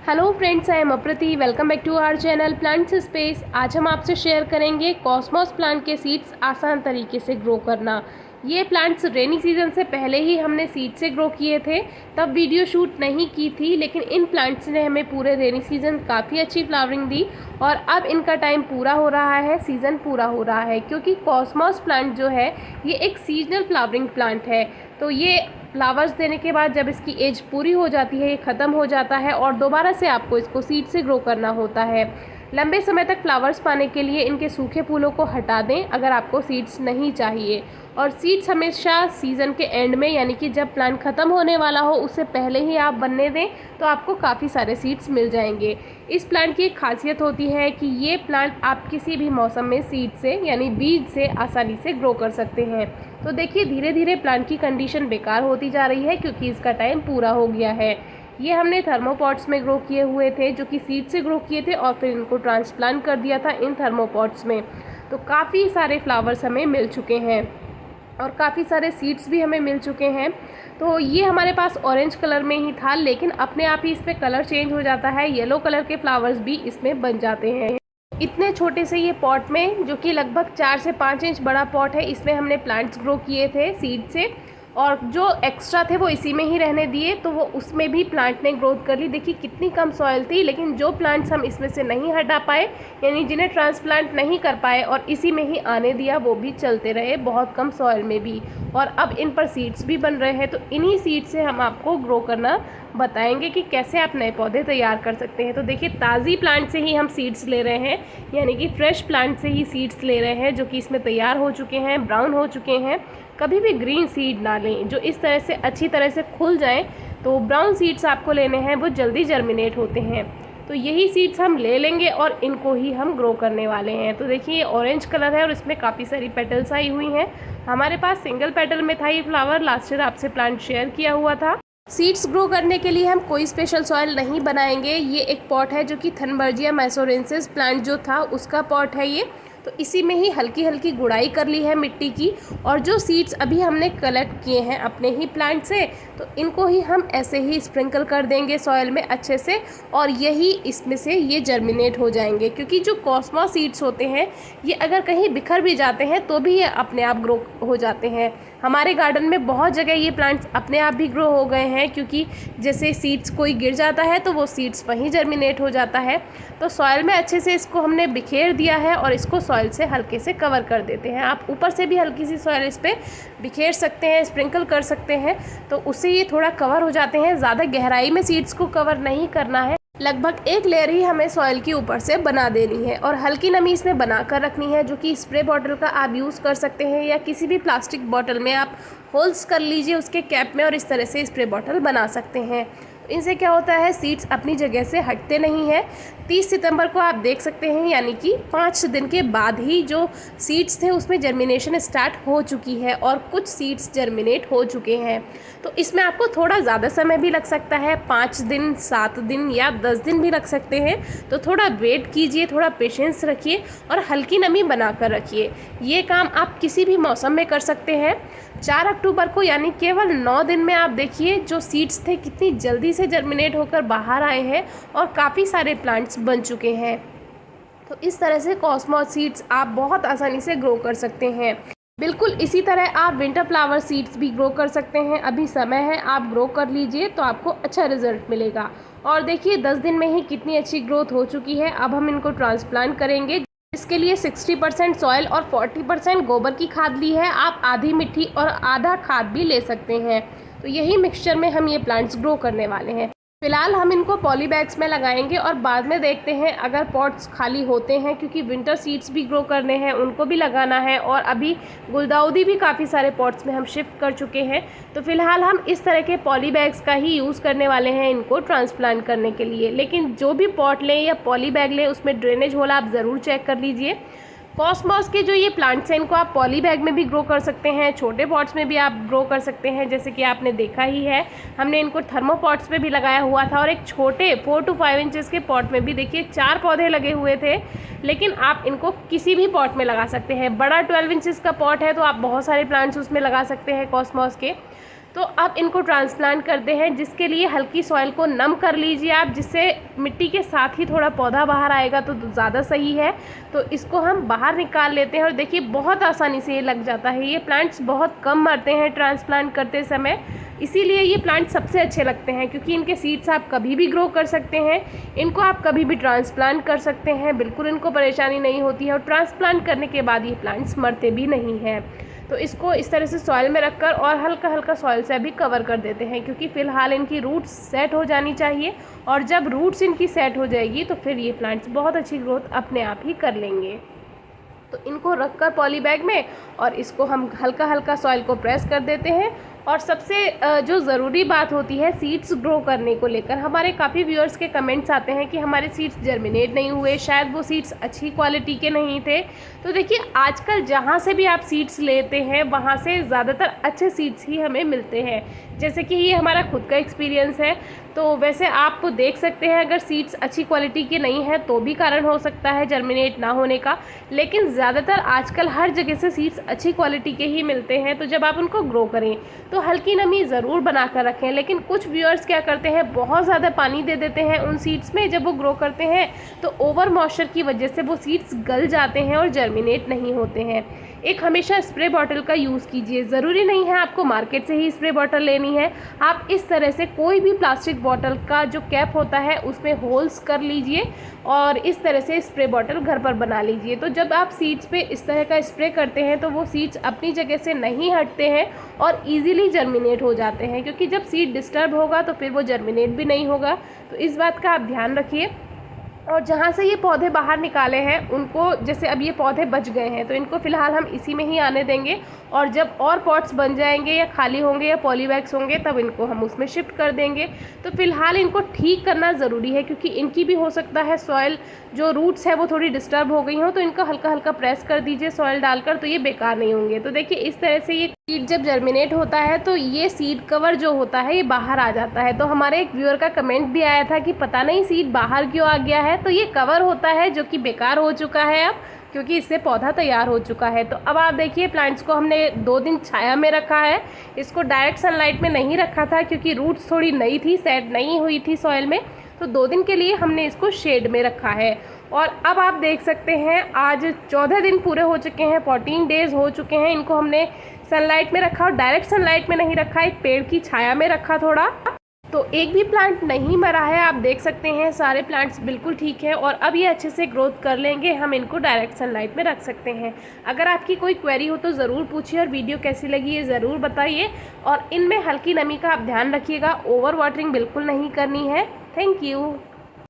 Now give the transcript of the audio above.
Hello friends, I am Aprati. Welcome back to our channel plants space. आज हम आपसे share करेंगे कॉस्मोस प्लांट के सीड्स आसान तरीके से ग्रो करना। ये प्लांट्स रेनी सीजन से पहले ही हमने सीड से ग्रो किए थे, तब वीडियो शूट नहीं की थी, लेकिन इन प्लांट्स ने हमें पूरे रेनी सीजन काफ़ी अच्छी फ्लावरिंग दी और अब इनका टाइम पूरा हो रहा है, सीज़न पूरा हो रहा है, क्योंकि कॉस्मोस प्लांट जो है ये एक सीजनल फ्लावरिंग प्लांट है। तो ये फ्लावर्स देने के बाद जब इसकी एज पूरी हो जाती है, ये ख़त्म हो जाता है और दोबारा से आपको इसको सीड से ग्रो करना होता है। लंबे समय तक फ्लावर्स पाने के लिए इनके सूखे फूलों को हटा दें अगर आपको सीड्स नहीं चाहिए, और सीड्स हमेशा सीज़न के एंड में, यानी कि जब प्लांट ख़त्म होने वाला हो उससे पहले ही आप बनने दें, तो आपको काफ़ी सारे सीड्स मिल जाएंगे। इस प्लांट की एक खासियत होती है कि ये प्लांट आप किसी भी मौसम में सीड से यानी बीज से आसानी से ग्रो कर सकते हैं। तो देखिए, धीरे धीरे प्लांट की कंडीशन बेकार होती जा रही है क्योंकि इसका टाइम पूरा हो गया है। ये हमने थर्मोपॉट्स में ग्रो किए हुए थे, जो कि सीड से ग्रो किए थे, और फिर इनको ट्रांसप्लांट कर दिया था इन थर्मोपॉट्स में। तो काफ़ी सारे फ्लावर्स हमें मिल चुके हैं और काफ़ी सारे सीड्स भी हमें मिल चुके हैं। तो ये हमारे पास ऑरेंज कलर में ही था, लेकिन अपने आप ही इस पर कलर चेंज हो जाता है, येलो कलर के फ्लावर्स भी इसमें बन जाते हैं। इतने छोटे से ये पॉट में, जो कि लगभग 4 से 5 इंच बड़ा पॉट है, इसमें हमने प्लांट्स ग्रो किए थे सीड से, और जो एक्स्ट्रा थे वो इसी में ही रहने दिए, तो वो उसमें भी प्लांट ने ग्रोथ कर ली। देखिए कितनी कम सॉइल थी, लेकिन जो प्लांट्स हम इसमें से नहीं हटा पाए, यानी जिन्हें ट्रांसप्लांट नहीं कर पाए और इसी में ही आने दिया, वो भी चलते रहे बहुत कम सॉइल में भी, और अब इन पर सीड्स भी बन रहे हैं। तो इन्हीं सीड से हम आपको ग्रो करना बताएंगे कि कैसे आप नए पौधे तैयार कर सकते हैं। तो देखिए, ताज़ी प्लांट से ही हम सीड्स ले रहे हैं, यानी कि फ्रेश प्लांट से ही सीड्स ले रहे हैं, जो कि इसमें तैयार हो चुके हैं, ब्राउन हो चुके हैं। कभी भी ग्रीन सीड ना लें, जो इस तरह से अच्छी तरह से खुल जाएं। तो ब्राउन सीड्स आपको लेने हैं, वो जल्दी जर्मिनेट होते हैं। तो यही सीड्स हम ले लेंगे और इनको ही हम ग्रो करने वाले हैं। तो देखिए, ये ऑरेंज कलर है और इसमें काफ़ी सारी पेटल्स आई हुई हैं। हमारे पास सिंगल पेटल में था ये फ्लावर, लास्ट ईयर आपसे प्लांट शेयर किया हुआ था। सीड्स ग्रो करने के लिए हम कोई स्पेशल सॉइल नहीं बनाएंगे। ये एक पॉट है जो कि थनबर्जिया मैसोरेंसिस प्लांट जो था उसका पॉट है ये। तो इसी में ही हल्की हल्की गुड़ाई कर ली है मिट्टी की, और जो सीड्स अभी हमने कलेक्ट किए हैं अपने ही प्लांट से, तो इनको ही हम ऐसे ही स्प्रिंकल कर देंगे सॉइल में अच्छे से, और यही इसमें से ये जर्मिनेट हो जाएंगे। क्योंकि जो कॉस्मोस सीड्स होते हैं, ये अगर कहीं बिखर भी जाते हैं तो भी ये अपने आप ग्रो हो जाते हैं। हमारे गार्डन में बहुत जगह ये प्लांट्स अपने आप भी ग्रो हो गए हैं, क्योंकि जैसे सीड्स कोई गिर जाता है तो वो सीड्स वहीं जर्मिनेट हो जाता है। तो सॉइल में अच्छे से इसको हमने बिखेर दिया है और इसको सॉइल से हल्के से कवर कर देते हैं। आप ऊपर से भी हल्की सी सॉइल इस पर बिखेर सकते हैं, स्प्रिंकल कर सकते हैं, तो उससे ये थोड़ा कवर हो जाते हैं। ज़्यादा गहराई में सीड्स को कवर नहीं करना है, लगभग एक लेयर ही हमें सॉइल की ऊपर से बना देनी है, और हल्की नमी इसमें बना कर रखनी है, जो कि स्प्रे बॉटल का आप यूज़ कर सकते हैं, या किसी भी प्लास्टिक बॉटल में आप होल्स कर लीजिए उसके कैप में, और इस तरह से स्प्रे बॉटल बना सकते हैं। इनसे क्या होता है, सीड्स अपनी जगह से हटते नहीं हैं। 30 सितंबर को आप देख सकते हैं, यानी कि 5 दिन के बाद ही जो सीड्स थे उसमें जर्मिनेशन स्टार्ट हो चुकी है, और कुछ सीड्स जर्मिनेट हो चुके हैं। तो इसमें आपको थोड़ा ज़्यादा समय भी लग सकता है, 5 दिन, 7 दिन या 10 दिन भी लग सकते हैं। तो थोड़ा वेट कीजिए, थोड़ा पेशेंस रखिए और हल्की नमी बना कर रखिए। ये काम आप किसी भी मौसम में कर सकते हैं। 4 अक्टूबर को, यानी केवल 9 दिन में, आप देखिए जो सीड्स थे कितनी जल्दी से जर्मिनेट होकर बाहर आए हैं और काफ़ी सारे प्लांट्स बन चुके हैं। तो इस तरह से कॉस्मोस सीड्स आप बहुत आसानी से ग्रो कर सकते हैं। बिल्कुल इसी तरह आप विंटर फ्लावर सीड्स भी ग्रो कर सकते हैं। अभी समय है, आप ग्रो कर लीजिए तो आपको अच्छा रिजल्ट मिलेगा। और देखिए 10 दिन में ही कितनी अच्छी ग्रोथ हो चुकी है। अब हम इनको ट्रांसप्लांट करेंगे। इसके लिए 60% सॉइल और 40% गोबर की खाद ली है। आप आधी मिट्टी और आधा खाद भी ले सकते हैं। तो यही मिक्सचर में हम ये प्लांट्स ग्रो करने वाले हैं। फिलहाल हम इनको पॉली बैग्स में लगाएंगे और बाद में देखते हैं अगर पॉट्स खाली होते हैं, क्योंकि विंटर सीड्स भी ग्रो करने हैं, उनको भी लगाना है, और अभी गुलदाउदी भी काफ़ी सारे पॉट्स में हम शिफ्ट कर चुके हैं। तो फिलहाल हम इस तरह के पॉली बैग्स का ही यूज़ करने वाले हैं इनको ट्रांसप्लांट करने के लिए। लेकिन जो भी पॉट लें या पॉली बैग लें, उसमें ड्रेनेज होल आप ज़रूर चेक कर लीजिए। कॉस्मोस के जो ये प्लांट्स हैं, इनको आप पॉली बैग में भी ग्रो कर सकते हैं, छोटे पॉट्स में भी आप ग्रो कर सकते हैं, जैसे कि आपने देखा ही है। हमने इनको थर्मोपॉट्स में भी लगाया हुआ था, और एक छोटे 4 to 5 इंचेस के पॉट में भी देखिए 4 पौधे लगे हुए थे। लेकिन आप इनको किसी भी पॉट में लगा सकते हैं। बड़ा 12 इंचेस का पॉट है तो आप बहुत सारे प्लांट्स उसमें लगा सकते हैं कॉस्मोस के। तो अब इनको ट्रांसप्लांट करते हैं, जिसके लिए हल्की सॉइल को नम कर लीजिए आप, जिससे मिट्टी के साथ ही थोड़ा पौधा बाहर आएगा तो ज़्यादा सही है। तो इसको हम बाहर निकाल लेते हैं और देखिए बहुत आसानी से ये लग जाता है। ये प्लांट्स बहुत कम मरते हैं ट्रांसप्लांट करते समय, इसीलिए ये प्लांट सबसे अच्छे लगते हैं, क्योंकि इनके सीड्स आप कभी भी ग्रो कर सकते हैं, इनको आप कभी भी ट्रांसप्लांट कर सकते हैं, बिल्कुल इनको परेशानी नहीं होती है और ट्रांसप्लांट करने के बाद ये प्लांट्स मरते भी नहीं हैं। तो इसको इस तरह से सॉइल में रखकर और हल्का हल्का सॉइल से अभी कवर कर देते हैं, क्योंकि फ़िलहाल इनकी रूट्स सेट हो जानी चाहिए, और जब रूट्स इनकी सेट हो जाएगी तो फिर ये प्लांट्स बहुत अच्छी ग्रोथ अपने आप ही कर लेंगे। तो इनको रखकर पॉली बैग में और इसको हम हल्का हल्का सॉइल को प्रेस कर देते हैं। और सबसे जो ज़रूरी बात होती है सीड्स ग्रो करने को लेकर, हमारे काफ़ी व्यूअर्स के कमेंट्स आते हैं कि हमारे सीड्स जर्मिनेट नहीं हुए, शायद वो सीड्स अच्छी क्वालिटी के नहीं थे। तो देखिए आजकल जहाँ से भी आप सीड्स लेते हैं वहाँ से ज़्यादातर अच्छे सीड्स ही हमें मिलते हैं, जैसे कि ये हमारा खुद का एक्सपीरियंस है। तो वैसे आप देख सकते हैं अगर सीड्स अच्छी क्वालिटी के नहीं है तो भी कारण हो सकता है जर्मिनेट ना होने का, लेकिन ज़्यादातर आजकल हर जगह से सीड्स अच्छी क्वालिटी के ही मिलते हैं। तो जब आप उनको ग्रो करें तो हल्की नमी ज़रूर बना कर रखें। लेकिन कुछ व्यूअर्स क्या करते हैं, बहुत ज़्यादा पानी दे देते हैं उन सीड्स में जब वो ग्रो करते हैं, तो ओवर मॉइस्चर की वजह से वो सीड्स गल जाते हैं और जर्मिनेट नहीं होते हैं। एक हमेशा स्प्रे बॉटल का यूज़ कीजिए, ज़रूरी नहीं है आपको मार्केट से ही स्प्रे बॉटल लेनी है। आप इस तरह से कोई भी प्लास्टिक बॉटल का जो कैप होता है उसमें होल्स कर लीजिए और इस तरह से स्प्रे बॉटल घर पर बना लीजिए। तो जब आप सीड्स पे इस तरह का स्प्रे करते हैं तो वो सीड्स अपनी जगह से नहीं हटते हैं और ईजिली जर्मिनेट हो जाते हैं, क्योंकि जब सीड डिस्टर्ब होगा तो फिर वो जर्मिनेट भी नहीं होगा। तो इस बात का आप ध्यान रखिए। और जहाँ से ये पौधे बाहर निकाले हैं उनको, जैसे अब ये पौधे बच गए हैं तो इनको फ़िलहाल हम इसी में ही आने देंगे, और जब और पॉट्स बन जाएंगे या खाली होंगे या पॉलीबैग्स होंगे तब इनको हम उसमें शिफ्ट कर देंगे। तो फ़िलहाल इनको ठीक करना ज़रूरी है, क्योंकि इनकी भी हो सकता है सॉइल जो रूट्स है वो थोड़ी डिस्टर्ब हो गई हो, तो इनको हल्का हल्का प्रेस कर दीजिए सॉइल डालकर, तो ये बेकार नहीं होंगे। तो देखिए इस तरह से ये सीड जब जर्मिनेट होता है तो ये सीड कवर जो होता है ये बाहर आ जाता है। तो हमारे एक व्यूअर का कमेंट भी आया था कि पता नहीं सीड बाहर क्यों आ गया है, तो ये कवर होता है जो कि बेकार हो चुका है अब, क्योंकि इससे पौधा तैयार हो चुका है। तो अब आप देखिए प्लांट्स को हमने 2 दिन छाया में रखा है, इसको डायरेक्ट सनलाइट में नहीं रखा था क्योंकि रूट्स थोड़ी नई थी, सेट नहीं हुई थी सॉइल में, तो 2 दिन के लिए हमने इसको शेड में रखा है। और अब आप देख सकते हैं आज 14 दिन पूरे हो चुके हैं, 14 डेज़ हो चुके हैं। इनको हमने सनलाइट में रखा और डायरेक्ट सनलाइट में नहीं रखा, एक पेड़ की छाया में रखा थोड़ा, तो एक भी प्लांट नहीं मरा है। आप देख सकते हैं सारे प्लांट्स बिल्कुल ठीक है और अब ये अच्छे से ग्रोथ कर लेंगे। हम इनको डायरेक्ट सनलाइट में रख सकते हैं। अगर आपकी कोई क्वेरी हो तो ज़रूर पूछिए और वीडियो कैसी लगी ये ज़रूर बताइए। और इनमें हल्की नमी का आप ध्यान रखिएगा, ओवर वाटरिंग बिल्कुल नहीं करनी है। Thank you.